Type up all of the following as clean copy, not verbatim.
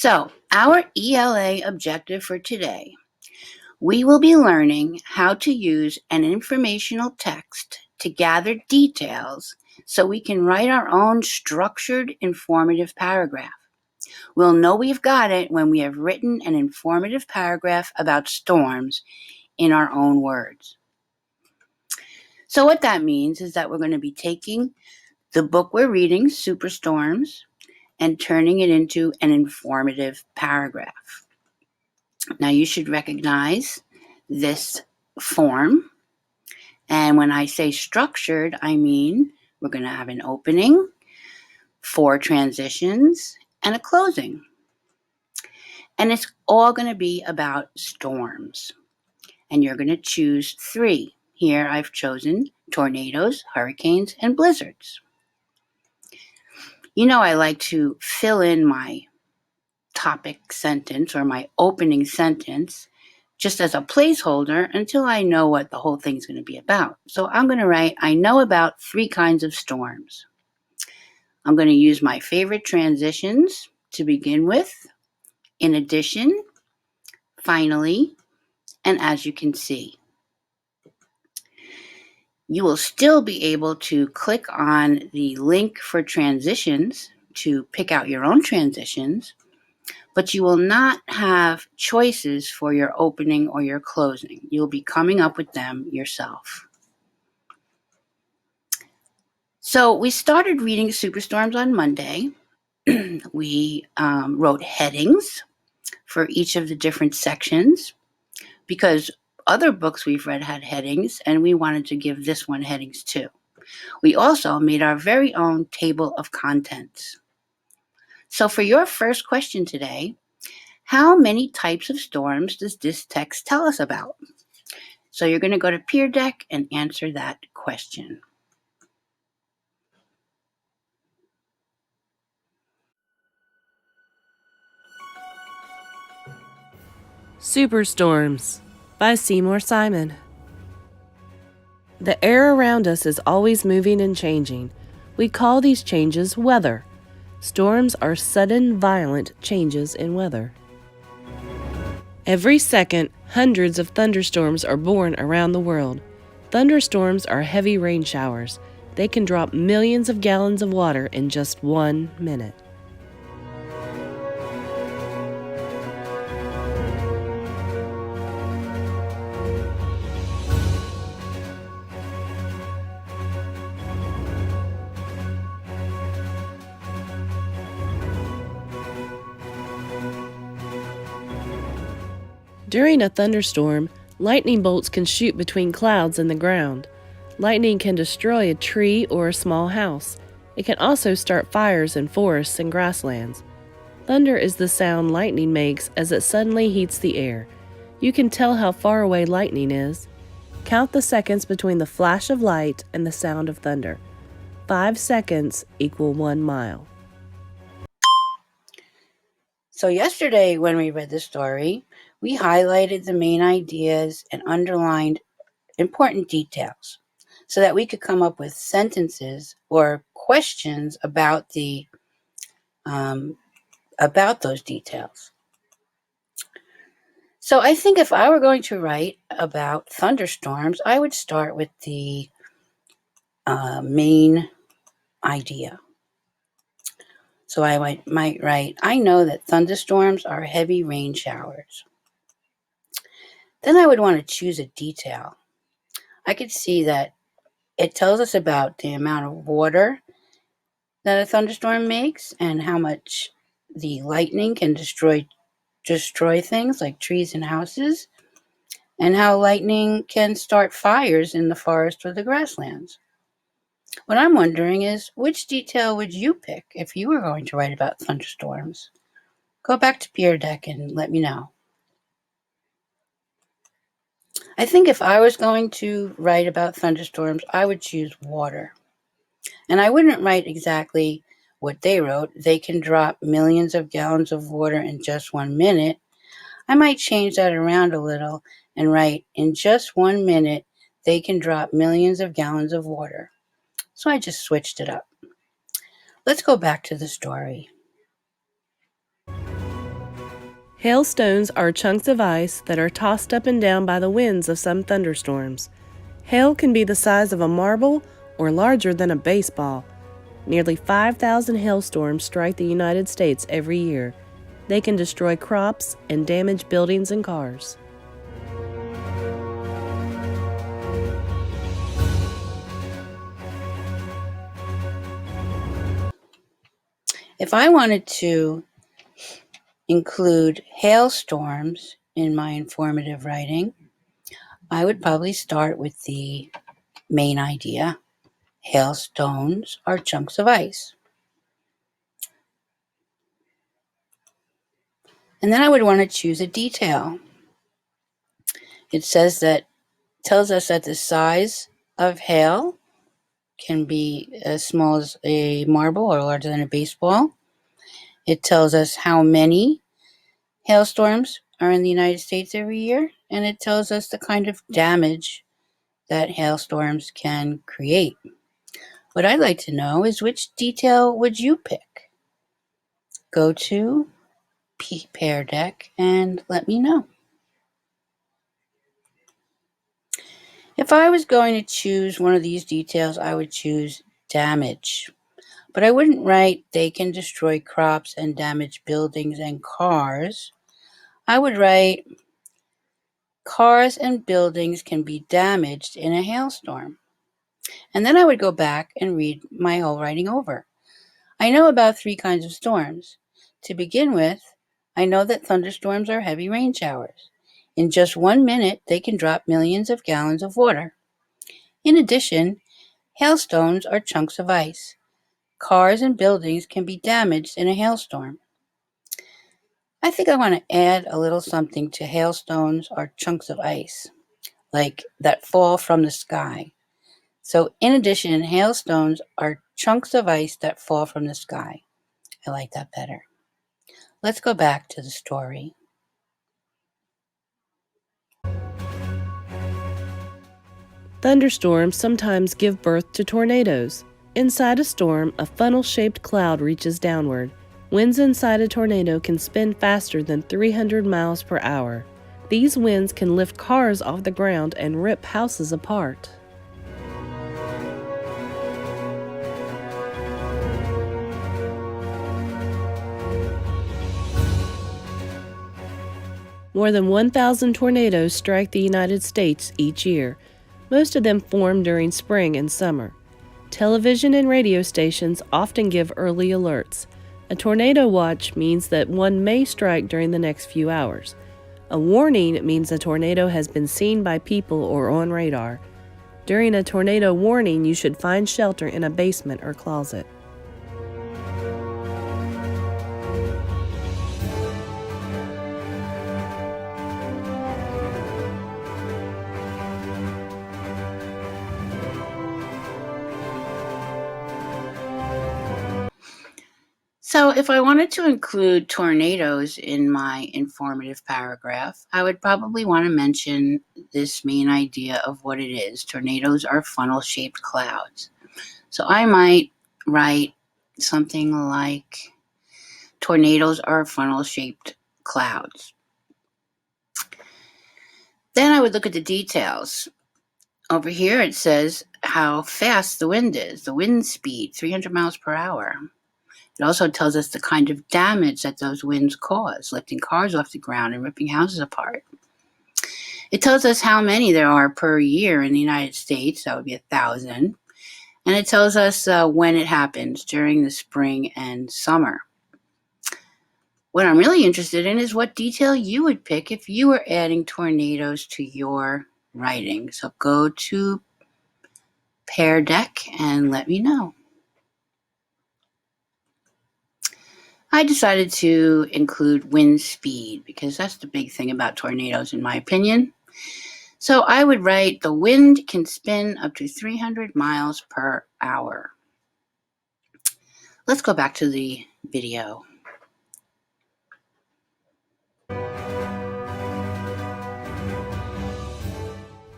So, our ELA objective for today, we will be learning how to use an informational text to gather details so we can write our own structured, informative paragraph. We'll know we've got it when we have written an informative paragraph about storms in our own words. So what that means is that we're going to be taking the book we're reading, Superstorms, and turning it into an informative paragraph. Now you should recognize this form. And when I say structured, I mean we're going to have an opening, 4 transitions, and a closing. And it's all going to be about storms. And you're going to choose 3. Here I've chosen tornadoes, hurricanes, and blizzards. You know, I like to fill in my topic sentence or my opening sentence just as a placeholder until I know what the whole thing's going to be about. So I'm going to write, I know about 3 kinds of storms. I'm going to use my favorite transitions to begin with, in addition, finally, and as you can see. You will still be able to click on the link for transitions to pick out your own transitions, but you will not have choices for your opening or your closing. You'll be coming up with them yourself. So we started reading Superstorms on Monday. We wrote headings for each of the different sections because other books we've read had headings, and we wanted to give this one headings too. We also made our very own table of contents. So for your first question today, how many types of storms does this text tell us about? So you're going to go to Peer Deck and answer that question. Superstorms by Seymour Simon. The air around us is always moving and changing. We call these changes weather. Storms are sudden, violent changes in weather. Every second, hundreds of thunderstorms are born around the world. Thunderstorms are heavy rain showers. They can drop millions of gallons of water in just 1 minute. During a thunderstorm, lightning bolts can shoot between clouds and the ground. Lightning can destroy a tree or a small house. It can also start fires in forests and grasslands. Thunder is the sound lightning makes as it suddenly heats the air. You can tell how far away lightning is. Count the seconds between the flash of light and the sound of thunder. 5 seconds equal 1 mile. So yesterday when we read the story, we highlighted the main ideas and underlined important details so that we could come up with sentences or questions about those details. So I think if I were going to write about thunderstorms, I would start with the main idea. So I might write, I know that thunderstorms are heavy rain showers. Then I would want to choose a detail. I could see that it tells us about the amount of water that a thunderstorm makes and how much the lightning can destroy things like trees and houses, and how lightning can start fires in the forest or the grasslands. What I'm wondering is, which detail would you pick if you were going to write about thunderstorms? Go back to Peer Deck and let me know. I think if I was going to write about thunderstorms, I would choose water. And I wouldn't write exactly what they wrote. They can drop millions of gallons of water in just 1 minute. I might change that around a little and write, in just 1 minute, they can drop millions of gallons of water. So I just switched it up. Let's go back to the story. Hailstones are chunks of ice that are tossed up and down by the winds of some thunderstorms. Hail can be the size of a marble or larger than a baseball. Nearly 5,000 hailstorms strike the United States every year. They can destroy crops and damage buildings and cars. If I wanted to include hailstorms in my informative writing, I would probably start with the main idea. Hailstones are chunks of ice. And then I would want to choose a detail. It tells us that the size of hail can be as small as a marble or larger than a baseball. It tells us how many hailstorms are in the United States every year, and it tells us the kind of damage that hailstorms can create. What I'd like to know is, which detail would you pick? Go to Pear Deck and let me know. If I was going to choose one of these details, I would choose damage. But I wouldn't write they can destroy crops and damage buildings and cars. I would write cars and buildings can be damaged in a hailstorm. And then I would go back and read my whole writing over. I know about 3 kinds of storms. To begin with, I know that thunderstorms are heavy rain showers. In just 1 minute, they can drop millions of gallons of water. In addition, hailstones are chunks of ice. Cars and buildings can be damaged in a hailstorm. I think I want to add a little something to hailstones or chunks of ice, like that fall from the sky. So in addition, hailstones are chunks of ice that fall from the sky. I like that better. Let's go back to the story. Thunderstorms sometimes give birth to tornadoes. Inside a storm, a funnel-shaped cloud reaches downward. Winds inside a tornado can spin faster than 300 miles per hour. These winds can lift cars off the ground and rip houses apart. More than 1,000 tornadoes strike the United States each year. Most of them form during spring and summer. Television and radio stations often give early alerts. A tornado watch means that one may strike during the next few hours. A warning means a tornado has been seen by people or on radar. During a tornado warning, you should find shelter in a basement or closet. So if I wanted to include tornadoes in my informative paragraph, I would probably want to mention this main idea of what it is. Tornadoes are funnel-shaped clouds. So I might write something like, tornadoes are funnel-shaped clouds. Then I would look at the details. Over here it says how fast the wind is, the wind speed, 300 miles per hour. It also tells us the kind of damage that those winds cause, lifting cars off the ground and ripping houses apart. It tells us how many there are per year in the United States. That would be 1,000. And it tells us when it happens, during the spring and summer. What I'm really interested in is what detail you would pick if you were adding tornadoes to your writing. So go to Pear Deck and let me know. I decided to include wind speed because that's the big thing about tornadoes, in my opinion. So I would write, the wind can spin up to 300 miles per hour. Let's go back to the video.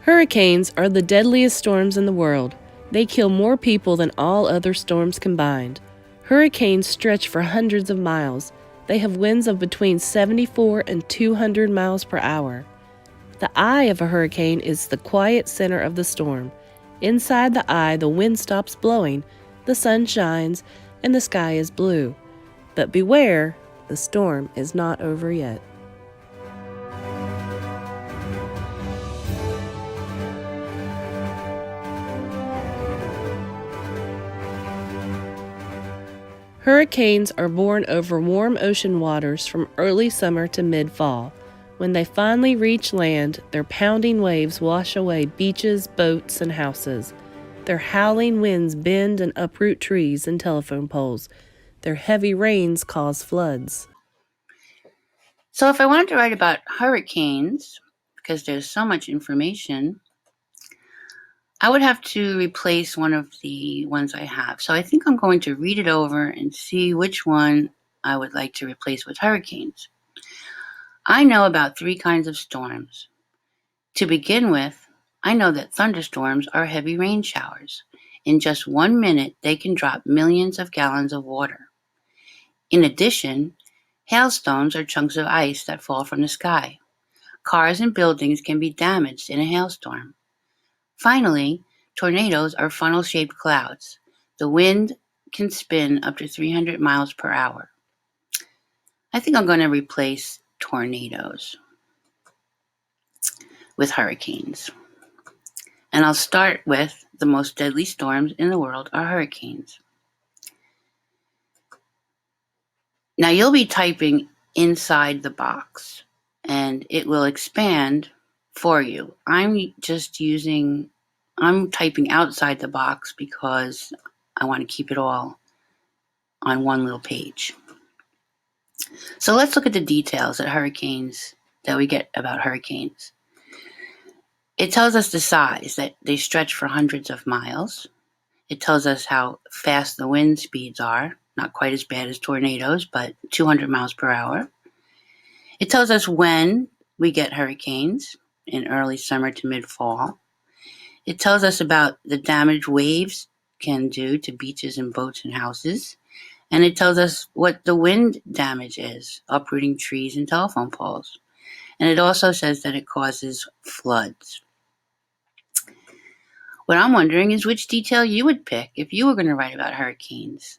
Hurricanes are the deadliest storms in the world. They kill more people than all other storms combined. Hurricanes stretch for hundreds of miles. They have winds of between 74 and 200 miles per hour. The eye of a hurricane is the quiet center of the storm. Inside the eye, the wind stops blowing, the sun shines, and the sky is blue. But beware, the storm is not over yet. Hurricanes are born over warm ocean waters from early summer to mid-fall. When they finally reach land, their pounding waves wash away beaches, boats, and houses. Their howling winds bend and uproot trees and telephone poles. Their heavy rains cause floods. So if I wanted to write about hurricanes, because there's so much information, I would have to replace one of the ones I have. So I think I'm going to read it over and see which one I would like to replace with hurricanes. I know about 3 kinds of storms. To begin with, I know that thunderstorms are heavy rain showers. In just 1 minute, they can drop millions of gallons of water. In addition, hailstones are chunks of ice that fall from the sky. Cars and buildings can be damaged in a hailstorm. Finally, tornadoes are funnel-shaped clouds. The wind can spin up to 300 miles per hour. I think I'm going to replace tornadoes with hurricanes. And I'll start with the most deadly storms in the world are hurricanes. Now you'll be typing inside the box and it will expand for you. I'm typing outside the box because I want to keep it all on one little page. So let's look at the details that we get about hurricanes. It tells us the size, that they stretch for hundreds of miles. It tells us how fast the wind speeds are, not quite as bad as tornadoes, but 200 miles per hour. It tells us when we get hurricanes, in early summer to mid-fall. It tells us about the damage waves can do to beaches and boats and houses. And it tells us what the wind damage is, uprooting trees and telephone poles. And it also says that it causes floods. What I'm wondering is which detail you would pick if you were going to write about hurricanes.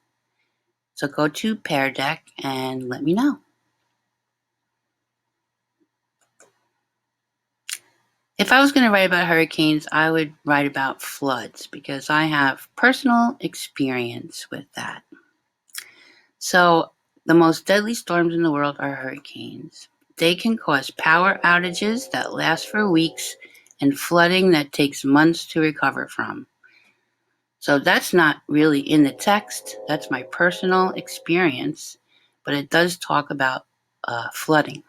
So go to Pear Deck and let me know. If I was going to write about hurricanes, I would write about floods because I have personal experience with that. So the most deadly storms in the world are hurricanes. They can cause power outages that last for weeks and flooding that takes months to recover from. So that's not really in the text. That's my personal experience, but it does talk about flooding.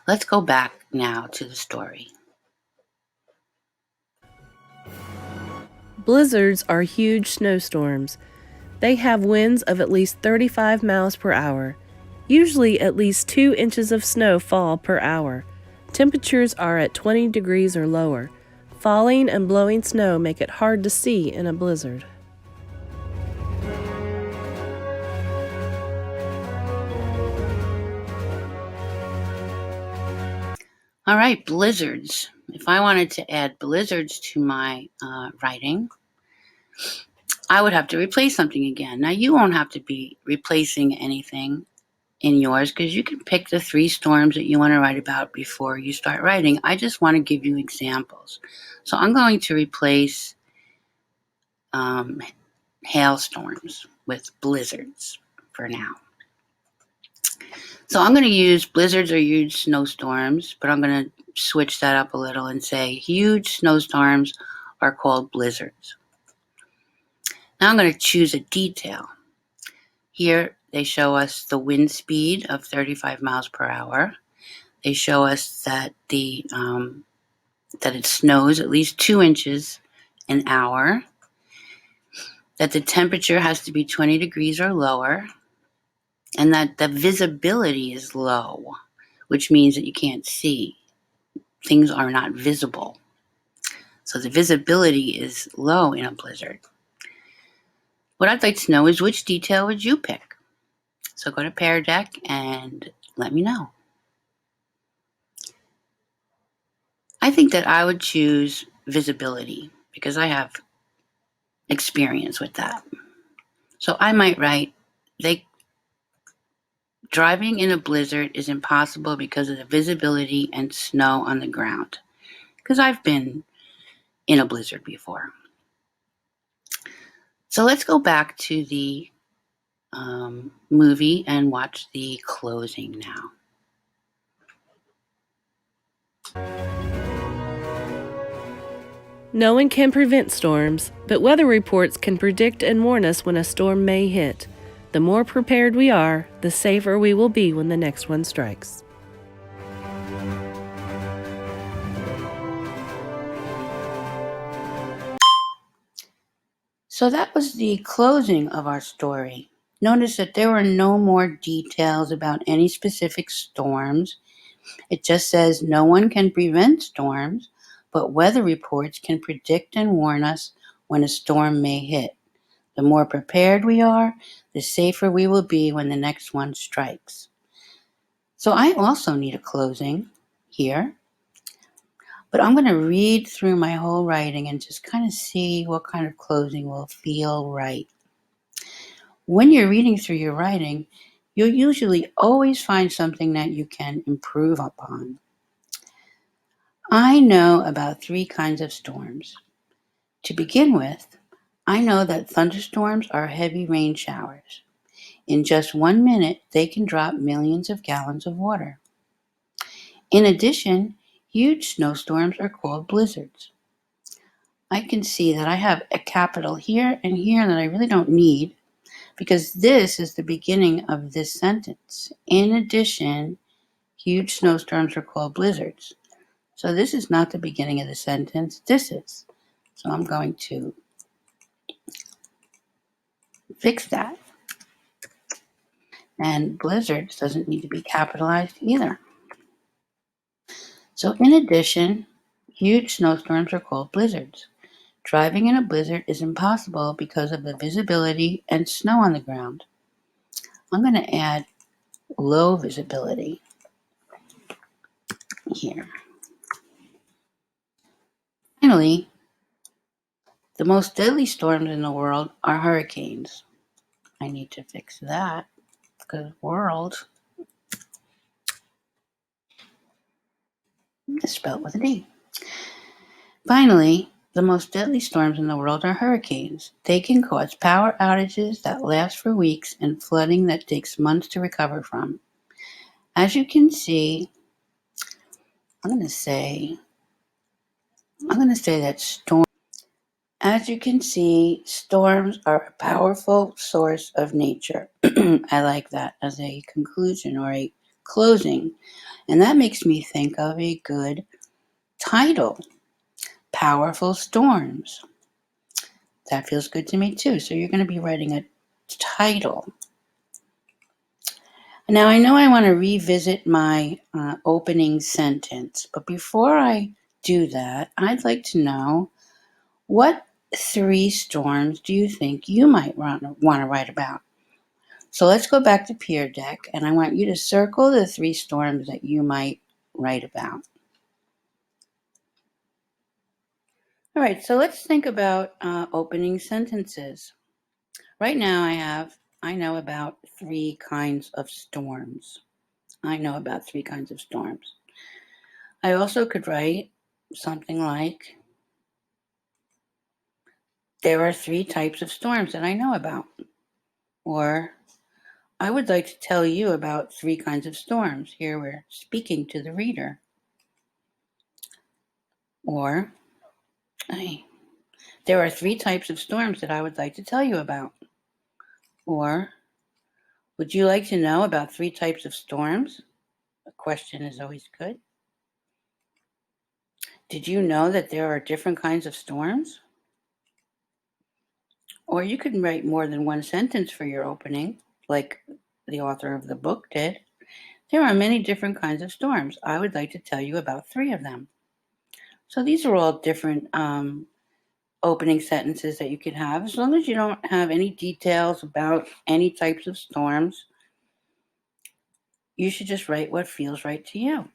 Let's go back now to the story. Blizzards are huge snowstorms. They have winds of at least 35 miles per hour. Usually at least 2 inches of snow fall per hour. Temperatures are at 20 degrees or lower. Falling and blowing snow make it hard to see in a blizzard. All right, blizzards. If I wanted to add blizzards to my writing, I would have to replace something again. Now, you won't have to be replacing anything in yours because you can pick the 3 storms that you want to write about before you start writing. I just want to give you examples. So I'm going to replace hailstorms with blizzards for now. So I'm going to use blizzards or huge snowstorms, but I'm going to switch that up a little and say huge snowstorms are called blizzards. Now I'm going to choose a detail. Here they show us the wind speed of 35 miles per hour. They show us that that it snows at least 2 inches an hour, that the temperature has to be 20 degrees or lower, and that the visibility is low, which means that you can't see. Things are not visible. So the visibility is low in a blizzard. What I'd like to know is which detail would you pick? So go to Pear Deck and let me know. I think that I would choose visibility because I have experience with that. So I might write, driving in a blizzard is impossible because of the visibility and snow on the ground. Because I've been in a blizzard before. So let's go back to the movie and watch the closing now. No one can prevent storms, but weather reports can predict and warn us when a storm may hit. The more prepared we are, the safer we will be when the next one strikes. So that was the closing of our story. Notice that there were no more details about any specific storms. It just says no one can prevent storms, but weather reports can predict and warn us when a storm may hit. The more prepared we are, the safer we will be when the next one strikes. So I also need a closing here, but I'm going to read through my whole writing and just kind of see what kind of closing will feel right. When you're reading through your writing, you'll usually always find something that you can improve upon. I know about 3 kinds of storms. To begin with, I know that thunderstorms are heavy rain showers. In just 1 minute, they can drop millions of gallons of water. In addition, huge snowstorms are called blizzards. I can see that I have a capital here and here that I really don't need because this is the beginning of this sentence. In addition, huge snowstorms are called blizzards. So this is not the beginning of the sentence. This is. So I'm going to fix that. And blizzards doesn't need to be capitalized either. So in addition, huge snowstorms are called blizzards. Driving in a blizzard is impossible because of the visibility and snow on the ground. I'm going to add low visibility here. Finally, the most deadly storms in the world are hurricanes. I need to fix that because world is spelled with an E. Finally, the most deadly storms in the world are hurricanes. They can cause power outages that last for weeks and flooding that takes months to recover from. As you can see, I'm going to say that as you can see, storms are a powerful source of nature. I like that as a conclusion or a closing. And that makes me think of a good title, Powerful Storms. That feels good to me too. So you're going to be writing a title. Now I know I want to revisit my opening sentence, but before I do that, I'd like to know what 3 storms do you think you might want to write about? So let's go back to Pear Deck, and I want you to circle the 3 storms that you might write about. All right, so let's think about opening sentences. Right now I know about 3 kinds of storms. I know about 3 kinds of storms. I also could write something like, there are 3 types of storms that I know about. Or, I would like to tell you about 3 kinds of storms. Here we're speaking to the reader. Or, there are 3 types of storms that I would like to tell you about. Or, would you like to know about 3 types of storms? A question is always good. Did you know that there are different kinds of storms? Or you could write more than 1 sentence for your opening, like the author of the book did. There are many different kinds of storms. I would like to tell you about 3 of them. So these are all different opening sentences that you can have. As long as you don't have any details about any types of storms, you should just write what feels right to you.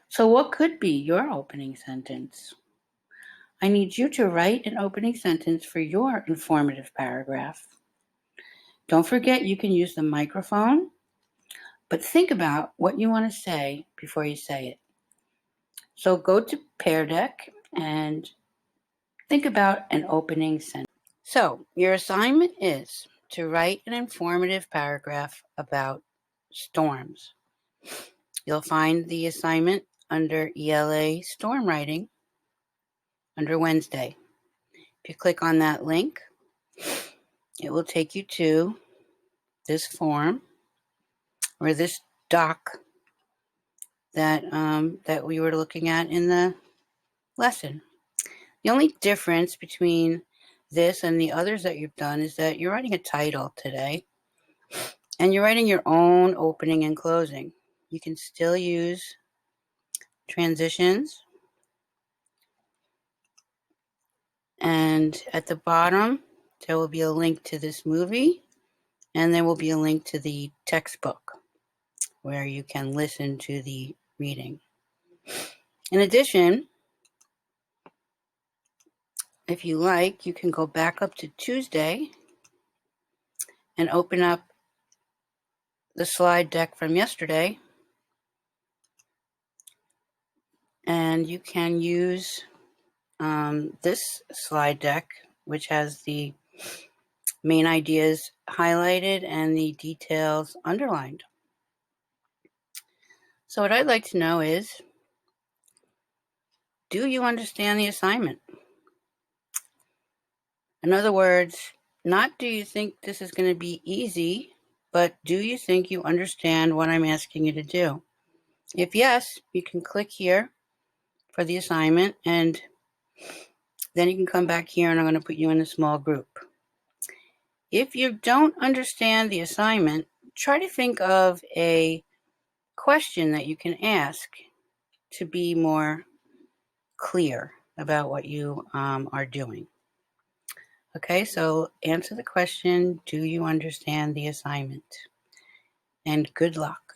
So what could be your opening sentence? I need you to write an opening sentence for your informative paragraph. Don't forget you can use the microphone, but think about what you want to say before you say it. So go to Pear Deck and think about an opening sentence. So your assignment is to write an informative paragraph about storms. You'll find the assignment under ELA Storm Writing under Wednesday. If you click on that link, it will take you to this form or this doc that we were looking at in the lesson. The only difference between this and the others that you've done is that you're writing a title today and you're writing your own opening and closing. You can still use transitions, and at the bottom there will be a link to this movie, and there will be a link to the textbook where you can listen to the reading. In addition, if you like, you can go back up to Tuesday and open up the slide deck from yesterday, and you can use this slide deck, which has the main ideas highlighted and the details underlined. So what I'd like to know is, do you understand the assignment? In other words, not do you think this is going to be easy, but do you think you understand what I'm asking you to do? If yes, you can click here for the assignment, and then you can come back here and I'm going to put you in a small group. If you don't understand the assignment, try to think of a question that you can ask to be more clear about what you are doing. Okay, so answer the question, do you understand the assignment? And good luck.